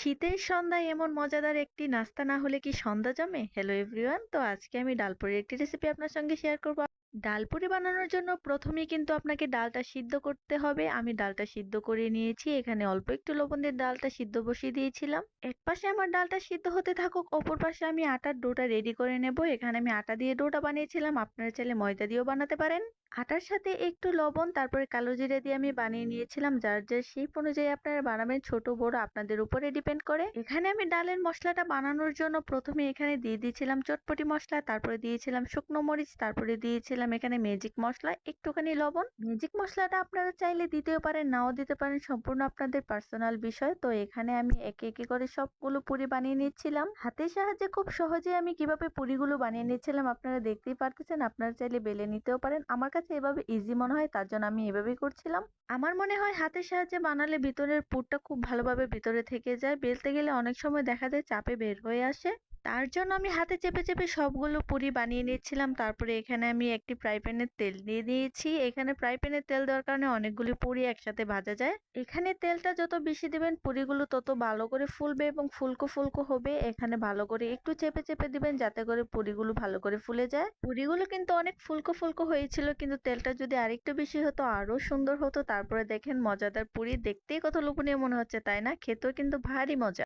শীতের সন্ধ্যায় এমন মজাদার একটি নাস্তা না হলে কি সন্ধ্যা জমে? হ্যালো এভরিওয়ান, তো আজকে আমি ডালপুরির একটি রেসিপি আপনার সঙ্গে শেয়ার করব। ডালপুরি বানানোর জন্য প্রথমেই কিন্তু আপনাকে ডালটা সিদ্ধ করতে হবে। আমি ডালটা সিদ্ধ করে নিয়েছি। এখানে অল্প একটু লবণ দিয়ে ডালটা সিদ্ধ বসিয়ে দিয়েছিলাম। এক পাশে আমার ডালটা সিদ্ধ হতে থাকুক, অপর পাশে আমি আটার ডোটা রেডি করে নেব। এখানে আমি আটা দিয়ে ডোটা বানিয়েছিলাম, আপনারা চাইলে ময়দা দিয়েও বানাতে পারেন। আটার সাথে একটু লবণ, তারপরে কালো জিরা দিয়ে আমি বানিয়ে নিয়েছিলাম। যার যার শেপ অনুযায়ী আপনারা বানাবেন, ছোট বড় আপনাদের উপরে ডিপেন্ড করে। এখানে আমি ডালের মশলাটা বানানোর জন্য প্রথমে এখানে দিয়ে দিয়েছিলাম চটপটি মশলা, তারপরে দিয়েছিলাম শুকনো মরিচ, তারপরে দিয়েছিলাম এখানে ম্যাজিক মশলা, একটুখানি লবণ। ম্যাজিক মশলাটা আপনারা চাইলে দিতেও পারেন, নাও দিতে পারেন, সম্পূর্ণ আপনাদের পার্সোনাল বিষয়। তো এখানে আমি একে একে করে সবগুলো পুরি বানিয়ে নিচ্ছিলাম হাতের সাহায্যে। খুব সহজে আমি কিভাবে পুরিগুলো বানিয়ে নিচ্ছিলাম আপনারা দেখতেই পারতেছেন। আপনারা চাইলে বেলে নিতেও পারেন, আমার কাছে এভাবে ইজি মনে হয়, তার জন্য আমি এভাবেই করছিলাম। আমার মনে হয় হাতের সাহায্যে বানালে ভিতরের পুরটা খুব ভালোভাবে ভিতরে থেকে যায়, বেলতে গেলে অনেক সময় দেখা যায় চাপে বের হয়ে আসে। তার জন্য আমি হাতে চেপে চেপে সবগুলো পুরি বানিয়ে নিচ্ছিলাম। তারপরে এখানে আমি একটি ফ্রাই প্যানে তেল দিয়ে দিয়েছি। এখানে ফ্রাই প্যানে তেল দেওয়ার কারণে অনেকগুলি পুরি একসাথে ভাজা যায়। এখানে তেলটা যত বেশি দিবেন পুরিগুলো তত ভালো করে ফুলবে এবং ফুলকো ফুলকো হবে। এখানে ভালো করে একটু চেপে চেপে দিবেন যাতে করে পুরিগুলো ভালো করে ফুলে যায়। পুরিগুলো কিন্তু অনেক ফুলকো ফুলকো হয়েছিল, কিন্তু তেলটা যদি আরেকটু বেশি হতো আরো সুন্দর হতো। তারপরে দেখেন মজাদার পুরি, দেখতেই কত লোভনীয় মনে হচ্ছে তাই না? খেতেও কিন্তু ভারী মজা।